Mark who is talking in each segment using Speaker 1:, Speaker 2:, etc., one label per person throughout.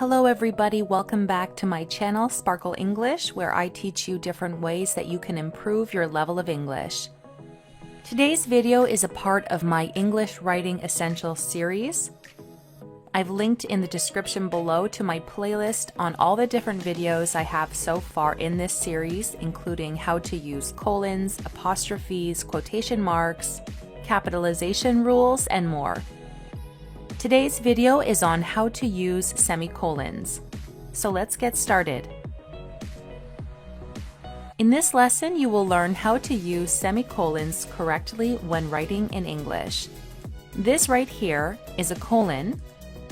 Speaker 1: Hello everybody, welcome back to my channel Sparkle English, where I teach you different ways that you can improve your level of English. Today's video is a part of my English Writing Essentials series. I've linked in the description below to my playlist on all the different videos I have so far in this series, including how to use colons, apostrophes, quotation marks, capitalization rules, and more. Today's video is on how to use semicolons. So let's get started. In this lesson, you will learn how to use semicolons correctly when writing in English. This right here is a colon,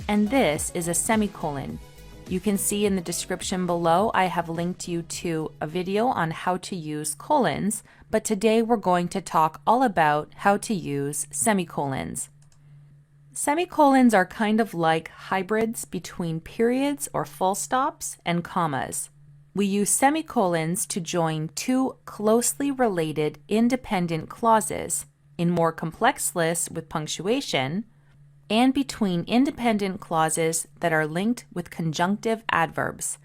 Speaker 1: and this is a semicolon. You can see in the description below I have linked you to a video on how to use colons, but today we're going to talk all about how to use semicolons. Semicolons are kind of like hybrids between periods or full stops and commas. We use semicolons to join two closely related independent clauses in more complex lists with punctuation, and between independent clauses that are linked with conjunctive adverbs.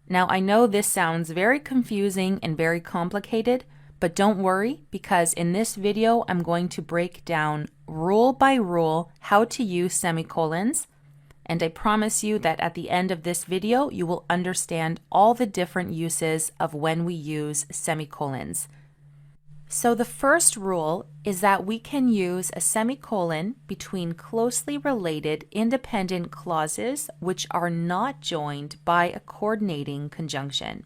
Speaker 1: Now, I know this sounds very confusing and very complicated, but don't worry, because in this video I'm going to break down rule by rule how to use semicolons, and I promise you that at the end of this video you will understand all the different uses of when we use semicolons. So the first rule is that we can use a semicolon between closely related independent clauses which are not joined by a coordinating conjunction.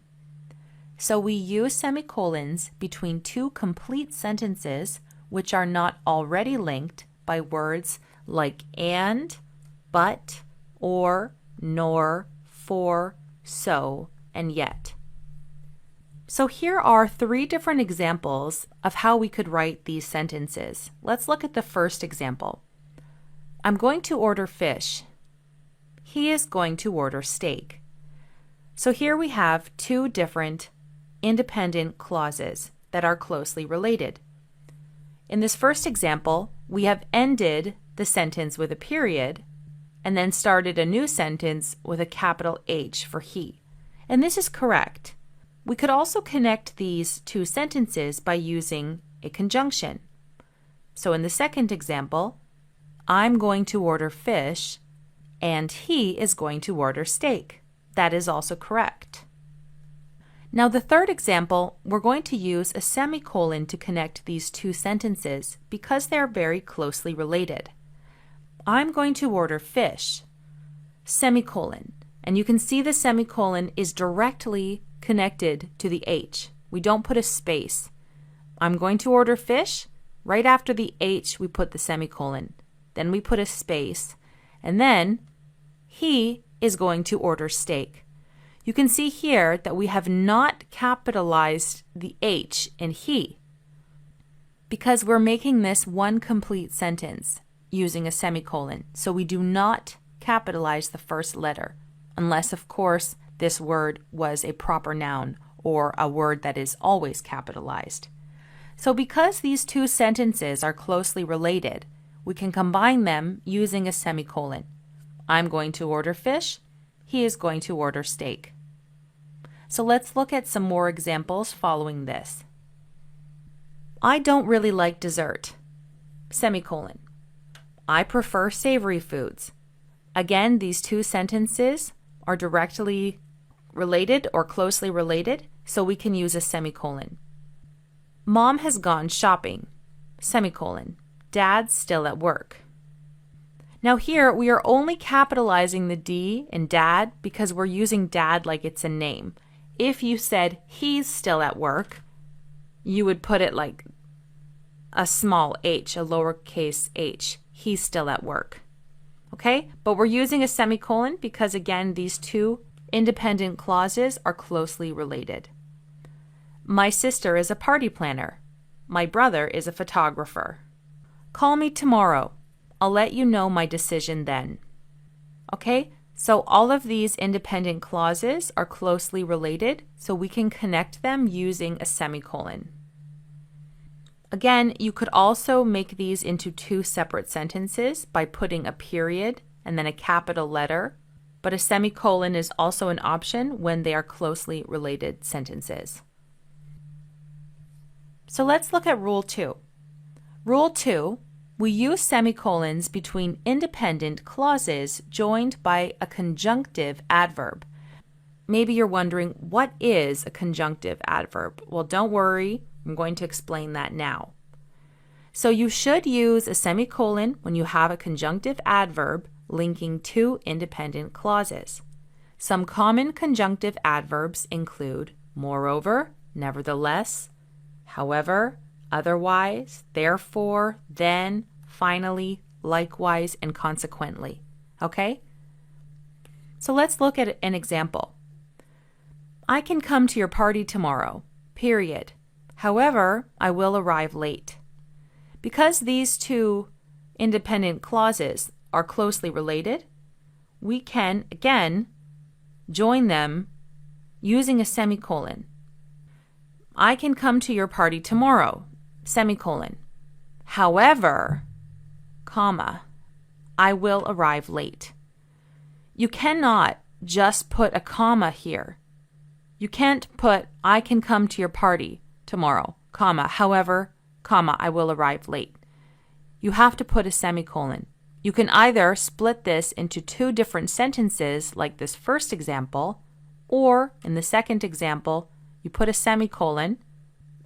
Speaker 1: So we use semicolons between two complete sentences which are not already linked by words like and, but, or, nor, for, so, and yet. So here are three different examples of how we could write these sentences. Let's look at the first example. I'm going to order fish. He is going to order steak. So here we have two different independent clauses that are closely related. In this first example, we have ended the sentence with a period and then started a new sentence with a capital H for he. And this is correct. We could also connect these two sentences by using a conjunction. So in the second example, I'm going to order fish and he is going to order steak. That is also correct. Now the third example, we're going to use a semicolon to connect these two sentences because they're very closely related. I'm going to order fish, semicolon, and you can see the semicolon is directly connected to the H. We don't put a space. I'm going to order fish. Right after the H, we put the semicolon. Then we put a space. And then he is going to order steak. You can see here that we have not capitalized the H in he because we're making this one complete sentence using a semicolon. So we do not capitalize the first letter unless, of course, this word was a proper noun or a word that is always capitalized. So because these two sentences are closely related, we can combine them using a semicolon. I'm going to order fish. He is going to order steak. So let's look at some more examples following this. I don't really like dessert. Semicolon. I prefer savory foods. Again, these two sentences are directly related or closely related, so we can use a semicolon. Mom has gone shopping. Semicolon. Dad's still at work. Now here, we are only capitalizing the D in dad because we're using dad like it's a name. If you said he's still at work, you would put it like a small h, a lowercase h. He's still at work. Okay? But we're using a semicolon because, again, these two independent clauses are closely related. My sister is a party planner. My brother is a photographer. Call me tomorrow. I'll let you know my decision then. Okay? So all of these independent clauses are closely related, so we can connect them using a semicolon. Again, you could also make these into two separate sentences by putting a period and then a capital letter but a semicolon is also an option when they are closely related sentences. So let's look at Rule 2. Rule 2, we use semicolons between independent clauses joined by a conjunctive adverb. Maybe you're wondering, what is a conjunctive adverb? Well, don't worry, I'm going to explain that now. So you should use a semicolon when you have a conjunctive adverb linking two independent clauses. Some common conjunctive adverbs include moreover, nevertheless, however, otherwise, therefore, then, finally, likewise, and consequently. Okay? So let's look at an example. I can come to your party tomorrow, period. However, I will arrive late. Because these two independent clauses are closely related, we can, again, join them using a semicolon. I can come to your party tomorrow, semicolon. However, comma, I will arrive late. You cannot just put a comma here. You can't put, I can come to your party tomorrow, comma, however, comma, I will arrive late. You have to put a semicolon. You can either split this into two different sentences like this first example, or in the second example, you put a semicolon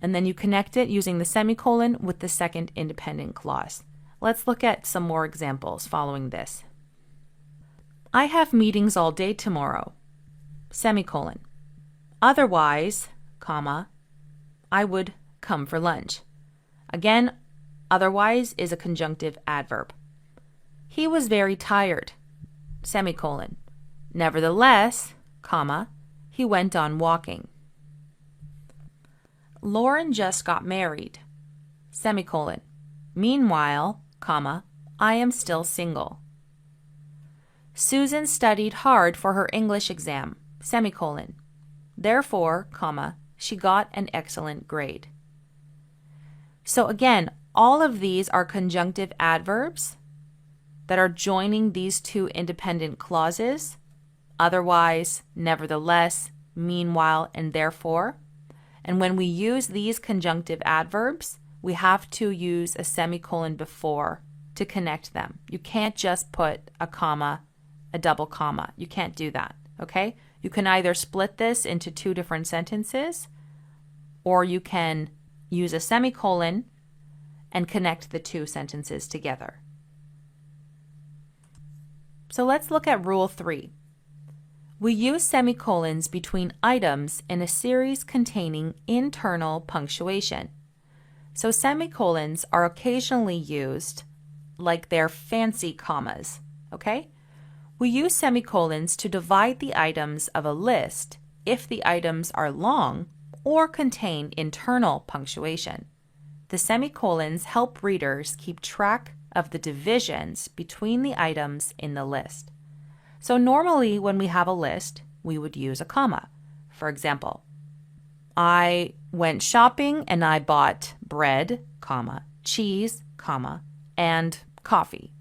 Speaker 1: and then you connect it using the semicolon with the second independent clause. Let's look at some more examples following this. I have meetings all day tomorrow, semicolon. Otherwise, comma, I would come for lunch. Again, otherwise is a conjunctive adverb. He was very tired, semicolon. Nevertheless, comma, he went on walking. Lauren just got married, semicolon. Meanwhile, comma, I am still single. Susan studied hard for her English exam, semicolon. Therefore, comma, she got an excellent grade. So again, all of these are conjunctive adverbs that are joining these two independent clauses, otherwise, nevertheless, meanwhile, and therefore. And when we use these conjunctive adverbs, we have to use a semicolon before to connect them. You can't just put a comma, a double comma. You can't do that, okay? You can either split this into two different sentences, or you can use a semicolon and connect the two sentences together. So let's look at Rule 3. We use semicolons between items in a series containing internal punctuation. So semicolons are occasionally used like they're fancy commas, okay? We use semicolons to divide the items of a list if the items are long or contain internal punctuation. The semicolons help readers keep track of the divisions between the items in the list. So normally when we have a list, we would use a comma. For example, I went shopping and I bought bread, comma, cheese, comma, and coffee.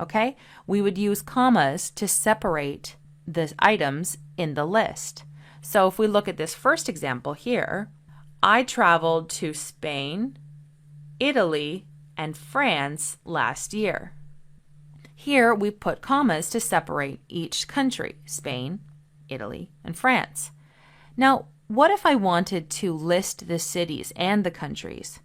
Speaker 1: Okay? We would use commas to separate the items in the list. So if we look at this first example here, I traveled to Spain, Italy, and France last year. Here we put commas to separate each country, Spain, Italy, and France. Now, what if I wanted to list the cities and the countries?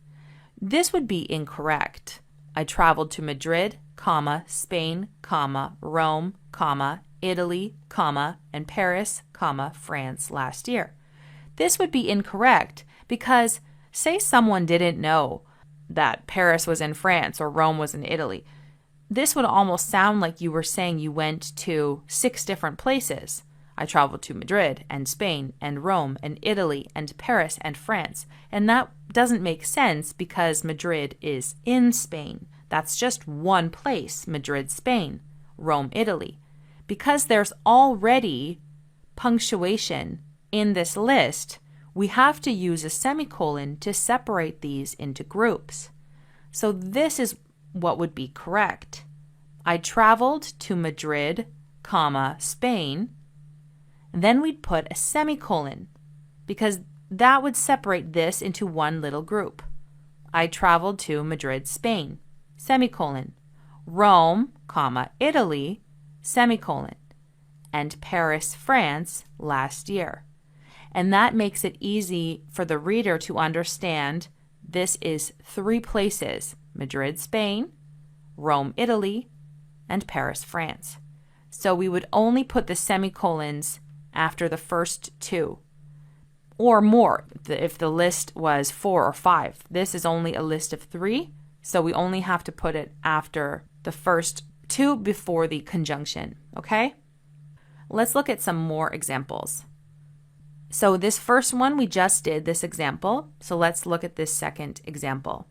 Speaker 1: This would be incorrect. I traveled to Madrid, comma, Spain, comma, Rome, comma, Italy, comma, and Paris, comma, France last year. This would be incorrect because say someone didn't know that Paris was in France or Rome was in Italy. This would almost sound like you were saying you went to 6 different places. I traveled to Madrid and Spain and Rome and Italy and Paris and France. And that doesn't make sense because Madrid is in Spain. That's just one place, Madrid, Spain, Rome, Italy. Because there's already punctuation in this list, we have to use a semicolon to separate these into groups. So this is what would be correct. I traveled to Madrid, comma, Spain. Then we'd put a semicolon because that would separate this into one little group. I traveled to Madrid, Spain, semicolon. Rome, comma, Italy, semicolon. And Paris, France, last year. And that makes it easy for the reader to understand this is 3 places: Madrid, Spain, Rome, Italy, and Paris, France. So we would only put the semicolons after the first 2 or more if the list was 4 or 5. This is only a list of 3, so we only have to put it after the first 2 before the conjunction, okay? Let's look at some more examples. So this first one, we just did this example, so let's look at this second example.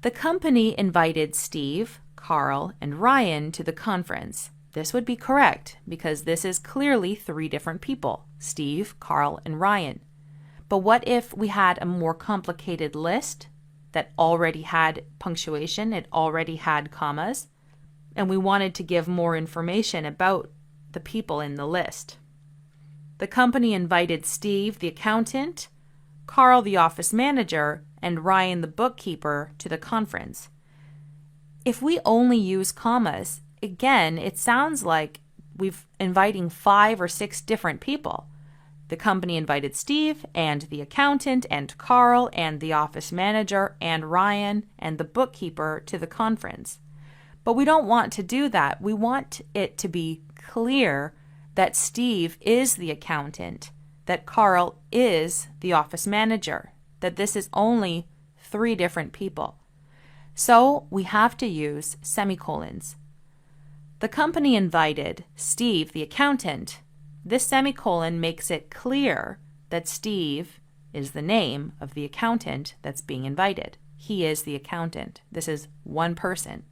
Speaker 1: The company invited Steve, Carl, and Ryan to the conference. This would be correct because this is clearly 3 different people: Steve, Carl, and Ryan. But what if we had a more complicated list that already had punctuation, it already had commas, and we wanted to give more information about the people in the list? The company invited Steve, the accountant, Carl, the office manager, and Ryan, the bookkeeper, to the conference. If we only use commas, again, it sounds like we're inviting 5 or 6 different people. The company invited Steve and the accountant and Carl and the office manager and Ryan and the bookkeeper to the conference. But we don't want to do that. We want it to be clear that Steve is the accountant, that Carl is the office manager, that this is only 3 different people. So we have to use semicolons. The company invited Steve, the accountant. This semicolon makes it clear that Steve is the name of the accountant that's being invited. He is the accountant. This is one person.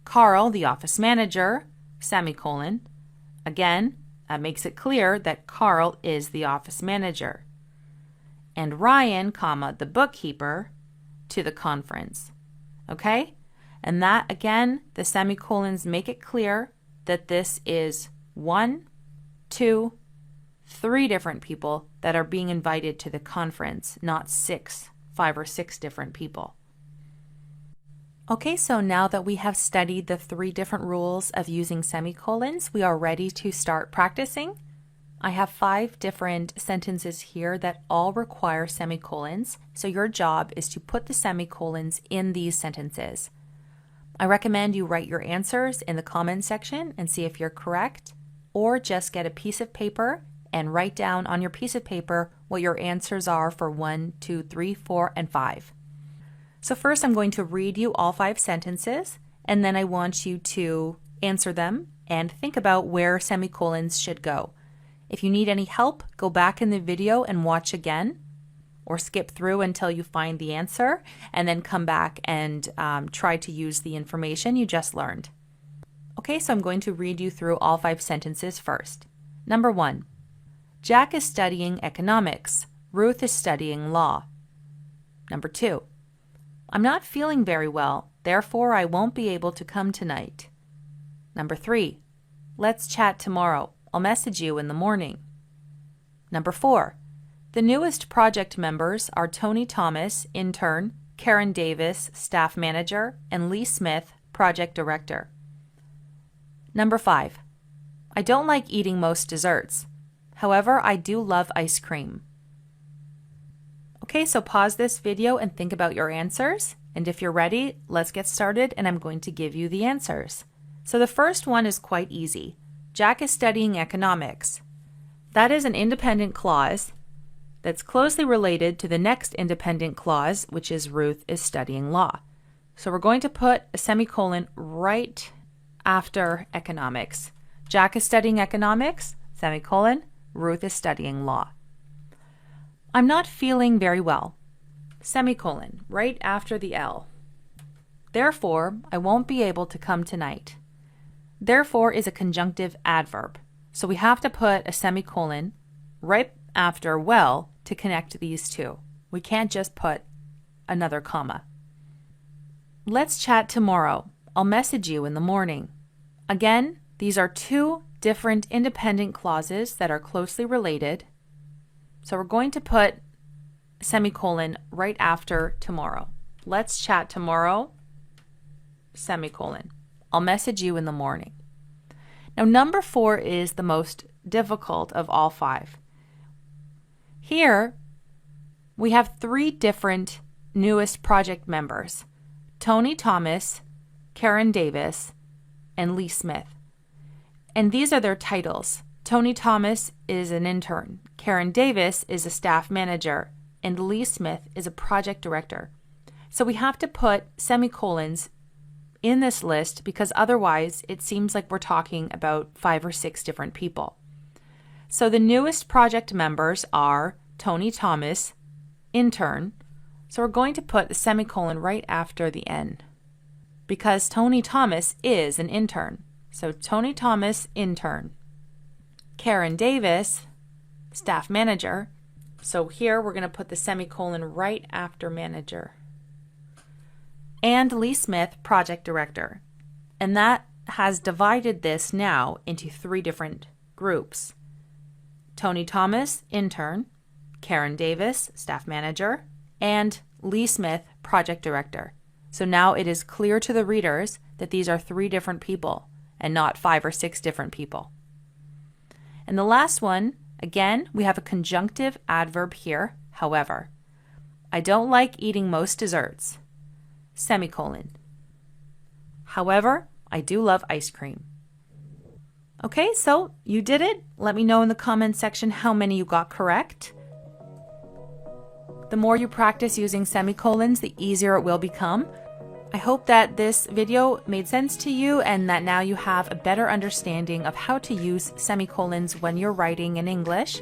Speaker 1: Carl, the office manager, semicolon. Again, that makes it clear that Carl is the office manager. And Ryan, comma, the bookkeeper, to the conference. Okay? And that, again, the semicolons make it clear that this is 1, 2, 3 different people that are being invited to the conference, not 5 or 6 different people. Okay, so now that we have studied the 3 different rules of using semicolons, we are ready to start practicing. I have 5 different sentences here that all require semicolons, so your job is to put the semicolons in these sentences. I recommend you write your answers in the comments section and see if you're correct, or just get a piece of paper and write down on your piece of paper what your answers are for 1, 2, 3, 4, and 5. So first I'm going to read you all 5 sentences, and then I want you to answer them and think about where semicolons should go. If you need any help, go back in the video and watch again, or skip through until you find the answer, and then come back and try to use the information you just learned. Okay, so I'm going to read you through all 5 sentences first. Number 1. Jack is studying economics. Ruth is studying law. Number 2. I'm not feeling very well, therefore I won't be able to come tonight. Number 3. Let's chat tomorrow. I'll message you in the morning. Number 4. The newest project members are Tony Thomas, intern, Karen Davis, staff manager, and Lee Smith, project director. Number 5. I don't like eating most desserts. However, I do love ice cream. Okay, so pause this video and think about your answers. And if you're ready, let's get started and I'm going to give you the answers. So the first one is quite easy. Jack is studying economics. That is an independent clause that's closely related to the next independent clause, which is Ruth is studying law. So we're going to put a semicolon right after economics. Jack is studying economics, semicolon, Ruth is studying law. I'm not feeling very well, semicolon, right after the L. Therefore, I won't be able to come tonight. Therefore is a conjunctive adverb, so we have to put a semicolon right after well to connect these two. We can't just put another comma. Let's chat tomorrow. I'll message you in the morning. Again, these are two different independent clauses that are closely related. So we're going to put semicolon right after tomorrow. Let's chat tomorrow, semicolon. I'll message you in the morning. Now, number 4 is the most difficult of all 5. Here, we have 3 different newest project members: Tony Thomas, Karen Davis, and Lee Smith. And these are their titles. Tony Thomas is an intern, Karen Davis is a staff manager, and Lee Smith is a project director. So we have to put semicolons in this list because otherwise it seems like we're talking about 5 or 6 different people. So the newest project members are Tony Thomas, intern. So we're going to put the semicolon right after the N because Tony Thomas is an intern. So Tony Thomas, intern. Karen Davis, staff manager. So here we're going to put the semicolon right after manager. And Lee Smith, project director. And that has divided this now into 3 different groups. Tony Thomas, intern. Karen Davis, staff manager. And Lee Smith, project director. So now it is clear to the readers that these are 3 different people and not 5 or 6 different people. And the last one, again, we have a conjunctive adverb here. However, I don't like eating most desserts. Semicolon. However, I do love ice cream. Okay, so you did it. Let me know in the comments section how many you got correct. The more you practice using semicolons, the easier it will become. I hope that this video made sense to you and that now you have a better understanding of how to use semicolons when you're writing in English.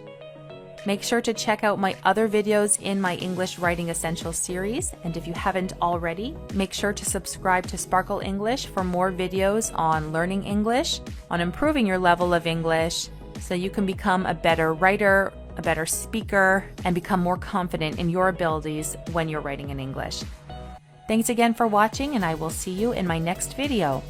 Speaker 1: Make sure to check out my other videos in my English Writing Essentials series, and if you haven't already, make sure to subscribe to Sparkle English for more videos on learning English, on improving your level of English, so you can become a better writer, a better speaker, and become more confident in your abilities when you're writing in English. Thanks again for watching, and I will see you in my next video.